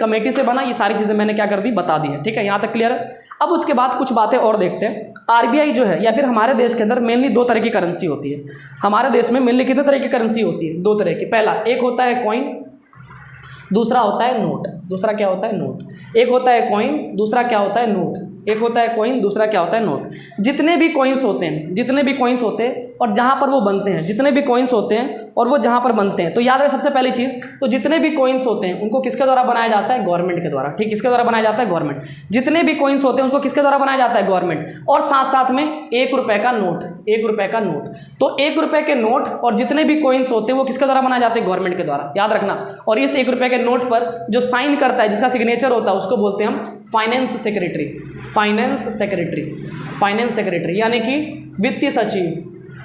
Committee से बना, ये सारी चीज़ें मैंने क्या कर दी, बता दी है। ठीक है, यहाँ तक क्लियर है। अब उसके बाद कुछ बातें और देखते हैं। आरबीआई जो है या फिर हमारे देश के अंदर मेनली दो तरह की करेंसी होती है। हमारे देश में मेनली कितने तरह की करेंसी होती है? दो तरह की। पहला एक होता है कॉइन, दूसरा होता है नोट। दूसरा क्या होता है? नोट। एक होता है कॉइन, दूसरा क्या होता है? नोट। एक होता है कॉइन, दूसरा क्या होता है? नोट। जितने भी कॉइन्स होते हैं, जितने भी कॉइन्स होते हैं और जहाँ पर वो बनते हैं, जितने भी कॉइन्स होते हैं और वो जहाँ पर बनते हैं, तो याद रहे सबसे पहली चीज़, तो जितने भी कॉइन्स होते हैं उनको किसके द्वारा बनाया जाता है? गवर्नमेंट के द्वारा। ठीक, किसके द्वारा बनाया जाता है? गवर्नमेंट। जितने भी कॉइन्स होते हैं उसको किसके द्वारा बनाया जाता है? गवर्नमेंट। और साथ साथ में 1 रुपये का नोट, 1 रुपये का नोट। तो 1 रुपये के नोट और जितने भी कॉइन्स होते हैं वो किसके द्वारा बनाए जाते हैं? गवर्नमेंट के द्वारा, याद रखना। और इस 1 रुपये के नोट पर जो साइन करता है, जिसका सिग्नेचर होता है, उसको बोलते हैं हम finance secretary. Finance secretary, finance secretary यानी कि वित्तीय सचिव,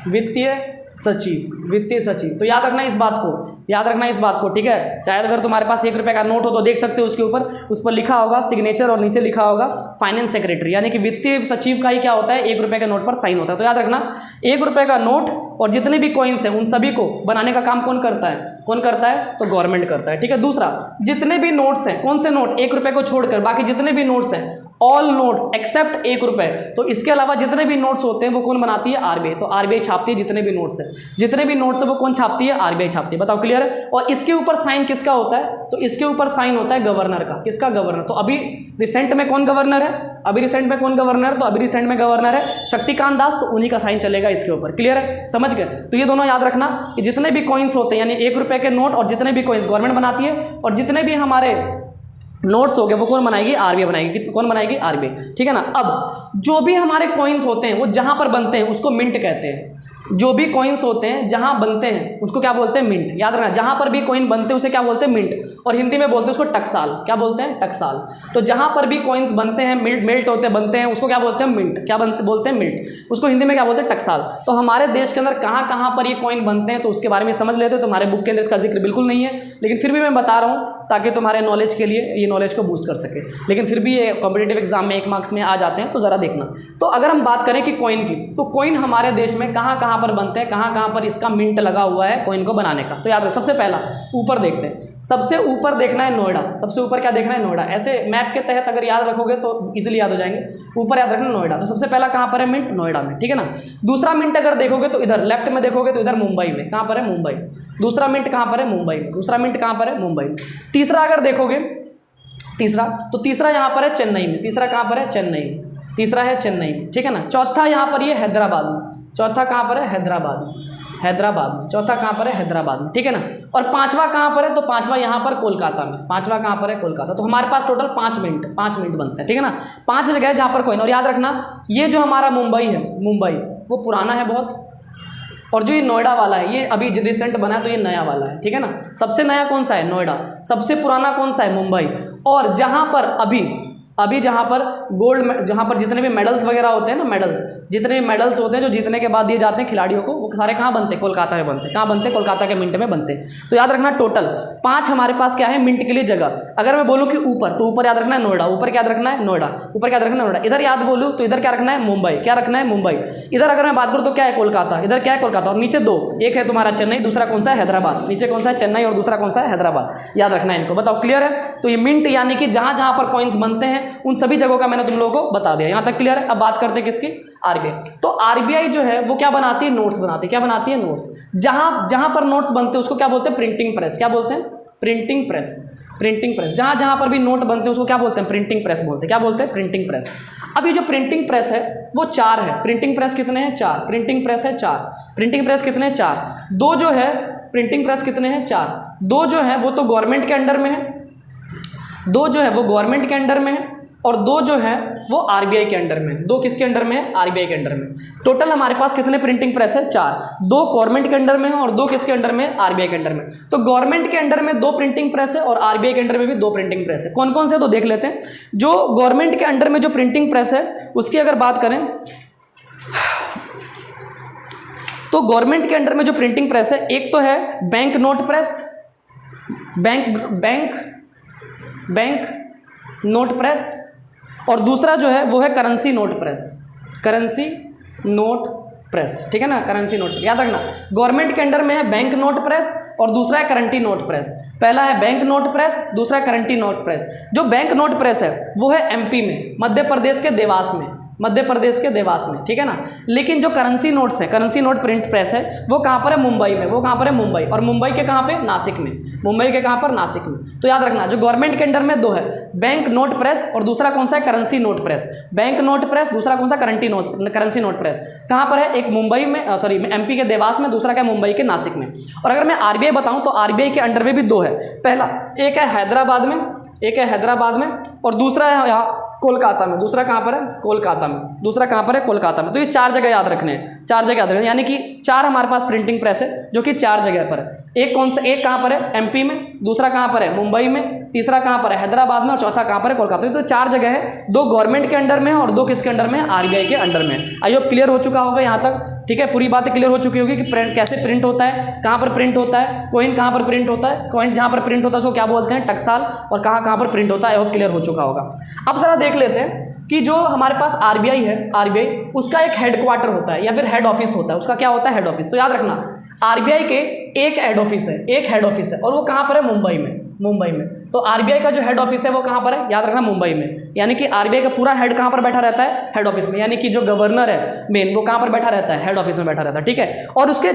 वित्तीय सचिव, वित्तीय सचिव। तो याद रखना इस बात को, याद रखना इस बात को। ठीक है, चाहे अगर तुम्हारे पास 1 रुपये का नोट हो तो देख सकते हो उसके ऊपर, उस पर लिखा होगा सिग्नेचर और नीचे लिखा होगा फाइनेंस सेक्रेटरी, यानी कि वित्तीय सचिव का ही क्या होता है? 1 रुपये के नोट पर साइन होता है। तो याद रखना 1 रुपये का नोट और जितने भी कॉइन्स हैं उन सभी को बनाने का काम कौन करता है? कौन करता है? तो गवर्नमेंट करता है। ठीक है। दूसरा, जितने भी नोट्स हैं, कौन से नोट? 1 रुपये को छोड़कर बाकी जितने भी नोट्स हैं, ऑल नोट्स एक्सेप्ट 1 रुपये, तो इसके अलावा जितने भी नोट्स होते हैं वो कौन बनाती है? आरबीआई। तो आरबीआई छापती है जितने भी नोट्स हैं, जितने भी नोट्स है वो कौन छापती है? आरबीआई छापती है। बताओ क्लियर है। और इसके ऊपर साइन किसका होता है? तो इसके ऊपर साइन होता है गवर्नर का। किसका? गवर्नर। तो अभी रिसेंट में कौन गवर्नर है? अभी रिसेंट में कौन गवर्नर? तो अभी रिसेंट में गवर्नर है शक्तिकांत दास, तो उन्हीं का साइन चलेगा इसके ऊपर। क्लियर है, समझ गए। तो ये दोनों याद रखना कि जितने भी कॉइन्स होते हैं, यानी 1 रुपये के नोट और जितने भी कॉइन्स गवर्नमेंट बनाती है, और जितने भी हमारे नोट्स हो गए वो कौन बनाएगी? आरबीआई बनाएगी। कौन बनाएगी? आरबीआई। ठीक है ना। अब जो भी हमारे कॉइन्स होते हैं वो जहां पर बनते हैं उसको मिंट कहते हैं। जो भी कॉइन्स होते हैं जहां बनते हैं उसको क्या बोलते हैं? मिंट। याद रखना, जहां पर भी कॉइन बनते हैं उसे क्या बोलते हैं? मिंट। और हिंदी में बोलते हैं उसको टकसाल। क्या बोलते हैं? टकसाल। तो जहां पर भी कॉइन्स बनते हैं, मिल्ट होते हैं, बनते हैं, उसको क्या बोलते हैं? मिंट। क्या बोलते हैं? मिल्ट। उसको हिंदी में क्या बोलते हैं? टकसाल। तो हमारे देश के अंदर कहाँ कहाँ पर ये कॉइन बनते हैं तो उसके बारे में समझ लेते हो। तुम्हारे बुक के अंदर इसका जिक्र बिल्कुल नहीं है, लेकिन फिर भी मैं बता रहा हूँ ताकि तुम्हारे नॉलेज के लिए, ये नॉलेज को बूस्ट कर सके। लेकिन फिर भी ये कॉम्पिटेटिव एग्जाम में 1 मार्क्स में आ जाते हैं, तो ज़रा देखना। तो अगर हम बात करें कि कॉइन की, तो कॉइन हमारे देश में कहाँ कहाँ पर बनते हैं, कहाँ पर इसका मिंट लगा हुआ है कॉइन को बनाने का। तो याद रख, सबसे पहला ऊपर देखते हैं। सबसे ऊपर देखना है नोएडा। सबसे ऊपर क्या देखना है? नोएडा। ऐसे मैप के तहत अगर याद रखोगे तो इजीली याद हो जाएंगे। ऊपर याद रखना नोएडा। तो सबसे पहला कहाँ पर है मिंट? नोएडा में। ठीक है ना। दूसरा मिंट अगर देखोगे तो इधर लेफ्ट में देखोगे तो इधर मुंबई में। कहाँ पर है? मुंबई। दूसरा मिंट कहाँ पर है? मुंबई में। दूसरा मिंट कहाँ पर है? मुंबई में। तीसरा अगर देखोगे, तीसरा तो तीसरा यहाँ पर है चेन्नई में। तीसरा कहाँ पर है? चेन्नई में। तीसरा है चेन्नई में। ठीक है ना। चौथा यहाँ पर ये हैदराबाद में। चौथा कहाँ पर है? हैदराबाद में। हैदराबाद में। चौथा कहाँ पर है? हैदराबाद में। ठीक है ना। और पांचवा कहाँ पर है? तो पांचवा यहाँ पर कोलकाता में। पांचवा कहाँ पर है? कोलकाता। तो हमारे पास टोटल 5 मिनट बनते हैं। ठीक है ना। 5 जगह है जहाँ पर कॉइन। और याद रखना ये जो हमारा मुंबई है, मुंबई वो पुराना है बहुत, और जो ये नोएडा वाला है ये अभी रिसेंट बना है, तो ये नया वाला है। ठीक है ना। सबसे नया कौन सा है? नोएडा। सबसे पुराना कौन सा है? मुंबई। और जहाँ पर अभी जहाँ पर गोल्ड, जहाँ पर जितने भी मेडल्स वगैरह होते हैं ना, मेडल्स, जितने भी मेडल्स होते हैं जो जीतने के बाद दिए जाते हैं खिलाड़ियों को, वो सारे कहाँ बनते हैं? कोलकाता में बनते हैं। कहाँ बनते हैं? कोलकाता के मिंट में बनते हैं। तो याद रखना टोटल 5 हमारे पास क्या है मिंट के लिए जगह। अगर मैं बोलूँ कि ऊपर, तो ऊपर याद रखना है नोएडा। ऊपर क्या याद रखना है? नोएडा। ऊपर क्या याद रखना है? नोएडा। इधर याद बोलूँ तो इधर क्या रखना है? मुंबई। क्या रखना है? मुंबई। इधर अगर मैं बात करूँ तो क्या है? कोलकाता। इधर क्या है? कोलकाता। और नीचे 2, एक है तुम्हारा चेन्नई, दूसरा कौन सा है? हैदराबाद। नीचे कौन सा है? चेन्नई और दूसरा कौन सा है? हैदराबाद। याद रखना है इनको। बताओ क्लियर है। तो ये मिंट यानी कि जहाँ जहाँ पर कॉइन्स बनते हैं उन सभी जगहों का मैंने तुम लोगों को बता दिया। यहाँ तक क्लियर है। अब बात करते हैं किसकी? आरबीआई। तो आरबीआई जो है वो क्या बनाती है? नोट्स बनाती है। क्या बनाती है? नोट्स। जहां जहां पर नोट्स बनते हैं उसको क्या बोलते हैं? Printing press. क्या बोलते हैं? Printing press. Printing press. जहां जहां पर भी नोट बनते हैं उसको क्या बोलते हैं? प्रिंटिंग प्रेस बोलते हैं। क्या बोलते हैं? Printing press. अब ये जो प्रिंटिंग प्रेस है वो 4 है। प्रिंटिंग प्रेस कितने हैं? 4। प्रिंटिंग प्रेस है 4। प्रिंटिंग प्रेस कितने हैं? 4। 2 जो है प्रिंटिंग प्रेस कितने हैं? 4। 2 जो है वो तो गवर्नमेंट के अंडर में है, 2 जो है वो गवर्नमेंट के अंडर में है, और 2 जो है वो आरबीआई के अंडर में। 2 किसके अंडर में है? आरबीआई के अंडर में। टोटल हमारे पास कितने प्रिंटिंग प्रेस है? 4। 2 गवर्नमेंट के अंडर में है और 2 किसके अंडर में? आरबीआई के अंडर में। तो गवर्नमेंट के अंडर में 2 प्रिंटिंग प्रेस है और आरबीआई के अंडर में भी 2 प्रिंटिंग प्रेस है। कौन कौन से? तो देख लेते हैं। जो गवर्नमेंट के अंडर में जो प्रिंटिंग प्रेस है उसकी अगर बात करें तो गवर्नमेंट के अंडर में जो प्रिंटिंग प्रेस है, एक तो है bank note press, bank note press, और दूसरा जो है वो है currency note press. Currency note press, ठीक है ना, करेंसी नोट। याद रखना, गवर्नमेंट के अंडर में है बैंक नोट प्रेस और दूसरा है करंटी नोट प्रेस। पहला है बैंक नोट प्रेस, दूसरा है करंटी नोट प्रेस। जो बैंक नोट प्रेस है वो है एमपी में, मध्य प्रदेश के देवास में, मध्य प्रदेश के देवास में, ठीक है ना। लेकिन जो करेंसी नोट्स है, करेंसी नोट प्रिंट प्रेस है, वो कहाँ पर है? मुंबई में। वो कहाँ पर है? मुंबई। और मुंबई के कहाँ पे? नासिक में। मुंबई के कहाँ पर? नासिक में। तो याद रखना, जो गवर्नमेंट के अंडर में दो है, बैंक नोट प्रेस और दूसरा कौन सा है? Currency note press. Bank note press, दूसरा कौन सा? Currency note press. कहाँ पर है? एक मुंबई में, सॉरी एमपी के देवास में, दूसरा क्या? मुंबई के नासिक में। और अगर मैं आरबीआई बताऊँ तो आरबीआई के अंडर में भी दो है। पहला एक है हैदराबाद में, एक है हैदराबाद में, और दूसरा है यहाँ कोलकाता में। दूसरा कहाँ पर है? कोलकाता में। दूसरा कहाँ पर है? कोलकाता में। तो ये 4 जगह याद रखने हैं, 4 जगह याद रखने, यानी कि 4 हमारे पास प्रिंटिंग प्रेस है जो कि 4 जगह पर है। एक कौन सा? एक कहाँ पर है? एमपी में, दूसरा कहाँ पर है? मुंबई में, तीसरा कहाँ पर है? हैदराबाद में, और चौथा कहाँ पर है? कोलकाता में। तो 4 जगह है, 2 गवर्नमेंट के अंडर में है और 2 किसके अंडर में है? आरबीआई के अंडर में। आई होप क्लियर हो चुका होगा यहाँ तक, ठीक है। पूरी बातें क्लियर हो चुकी होगी कि प्रिंट कैसे प्रिंट होता है, कहाँ पर प्रिंट होता है, कॉइन कहाँ पर प्रिंट होता है, कॉइन जहाँ पर प्रिंट होता है उसको क्या बोलते हैं? टकसाल, और कहाँ कहाँ पर प्रिंट होता है। आई होप क्लियर हो चुका होगा। अब जरा देख लेते हैं कि जो हमारे पास आरबीआई है, आरबीआई उसका एक हेडक्वार्टर होता है या फिर हेड ऑफिस होता है। उसका क्या होता है? Head office. तो याद रखना, आरबीआई के एक हेड ऑफिस है, एक हेड ऑफिस है, और वो कहाँ पर है? मुंबई में। मुंबई में। तो आरबीआई का जो हेड ऑफिस है वो कहाँ पर है? याद रखना, मुंबई में। यानी कि आरबीआई का पूरा हेड कहाँ पर बैठा रहता है? हेड ऑफिस में। यानी कि जो गवर्नर है मेन, वो कहाँ पर बैठा रहता है? हेड ऑफिस में बैठा रहता है, ठीक है। और उसके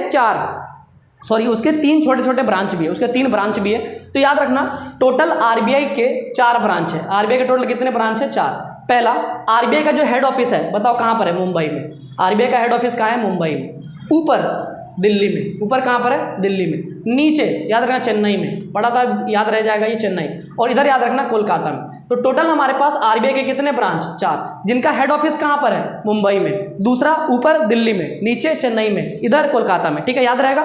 उसके 3 छोटे छोटे ब्रांच भी है, उसके 3 ब्रांच भी है। तो याद रखना, टोटल आरबीआई के 4 ब्रांच है। आरबीआई के टोटल कितने ब्रांच है? 4। पहला, आरबीआई का जो हेड ऑफिस है, बताओ कहाँ पर है? मुंबई में। आरबीआई का हेड ऑफिस कहाँ है? मुंबई में। ऊपर दिल्ली में। ऊपर कहाँ पर है? दिल्ली में। नीचे याद रखना, चेन्नई में। पढ़ा था, याद रह जाएगा ये, चेन्नई। और इधर याद रखना, कोलकाता में। तो टोटल हमारे पास आरबीआई के कितने ब्रांच? 4, जिनका हेड ऑफिस कहाँ पर है? मुंबई में। दूसरा ऊपर दिल्ली में, नीचे चेन्नई में, इधर कोलकाता में, ठीक है। याद रहेगा,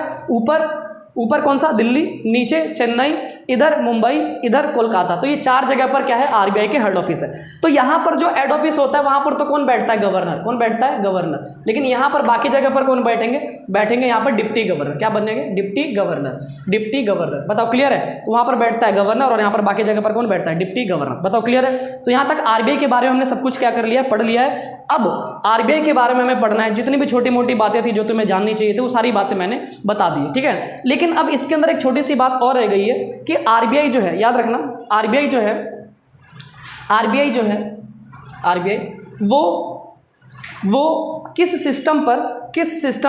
ऊपर कौन सा? दिल्ली, नीचे चेन्नई, इधर मुंबई, इधर कोलकाता। तो ये 4 जगह पर क्या है? आरबीआई के हेड ऑफिस है। तो यहाँ पर जो हेड ऑफिस होता है वहाँ पर तो कौन बैठता है? गवर्नर। कौन बैठता है? गवर्नर। लेकिन यहाँ पर बाकी जगह पर कौन बैठेंगे यहाँ पर डिप्टी गवर्नर। क्या बनेंगे? Deputy governor. डिप्टी गवर्नर, बताओ क्लियर है? तो वहाँ पर बैठता है गवर्नर और यहाँ पर बाकी जगह पर कौन बैठता है? Deputy governor. बताओ क्लियर है? तो यहाँ तक आरबीआई के बारे में हमने सब कुछ क्या कर लिया? पढ़ लिया है। अब आरबीआई के बारे में हमें पढ़ना है। जितनी भी छोटी मोटी बातें थी जो तुम्हें जाननी चाहिए थी वो सारी बातें मैंने बता दी, ठीक है। लेकिन अब इसके अंदर एक छोटी सी बात और रह गई है कि आरबीआई जो है, याद रखना, आरबीआई वो किस सिस्टम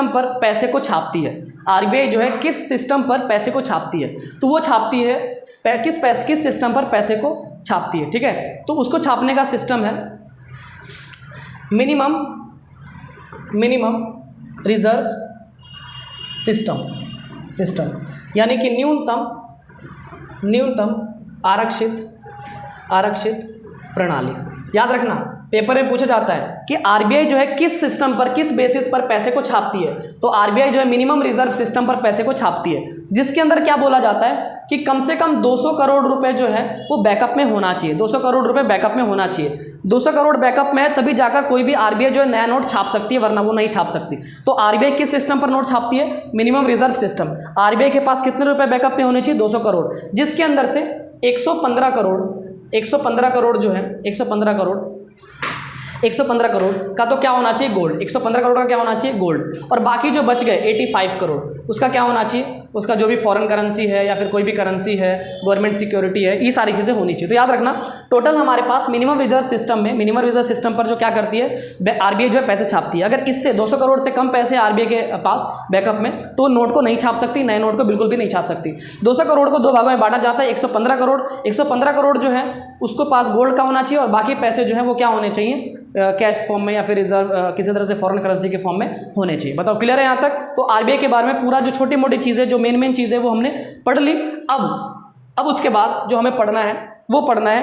पर पैसे को छापती है? आरबीआई जो है किस सिस्टम पर पैसे को छापती है? तो वो छापती है किस सिस्टम पर पैसे को छापती है, ठीक है। तो उसको छापने का सिस्टम है मिनिमम रिजर्व सिस्टम, यानी कि न्यूनतम आरक्षित प्रणाली। याद रखना, पेपर में पूछा जाता है कि आरबीआई जो है किस सिस्टम पर, किस बेसिस पर पैसे को छापती है। तो आरबीआई जो है मिनिमम रिजर्व सिस्टम पर पैसे को छापती है, जिसके अंदर क्या बोला जाता है कि कम से कम 200 करोड़ रुपए जो है वो बैकअप में होना चाहिए। 200 करोड़ रुपए बैकअप में होना चाहिए। 200 करोड़ बैकअप में है तभी जाकर कोई भी आरबीआई जो है नया नोट छाप सकती है, वरना वो नहीं छाप सकती। तो आरबीआई किस सिस्टम पर नोट छापती है? Minimum reserve system. आरबीआई के पास कितने रुपए बैकअप में होने चाहिए? 200 करोड़, जिसके अंदर से 115 करोड़ जो है 115 करोड़ का तो क्या होना चाहिए? गोल्ड। 115 करोड़ का क्या होना चाहिए? गोल्ड। और बाकी जो बच गए 85 करोड़, उसका क्या होना चाहिए? उसका जो भी फॉरेन करेंसी है या फिर कोई भी करेंसी है, गवर्नमेंट सिक्योरिटी है, ये सारी चीज़ें होनी चाहिए। तो याद रखना, टोटल हमारे पास मिनिमम रिजर्व सिस्टम पर जो क्या करती है आरबीआई जो है पैसे छापती है। अगर इससे 200 करोड़ से कम पैसे आरबीआई के पास बैकअप में, तो नोट को नहीं छाप सकती, नए नोट को बिल्कुल भी नहीं छाप सकती। 200 करोड़ को 2 भागों में बांटा जाता है। 115 करोड़ जो है उसको पास गोल्ड का होना चाहिए, और बाकी पैसे जो है वो क्या होने चाहिए? कैश फॉर्म में या फिर रिजर्व किसी तरह से फॉरेन करेंसी के फॉर्म में होने चाहिए। बताओ क्लियर है यहाँ तक? तो आरबीआई के बारे में पूरा जो छोटी मोटी चीज़ें, जो मेन चीज़ें वो हमने पढ़ ली। अब उसके बाद जो हमें पढ़ना है वो पढ़ना है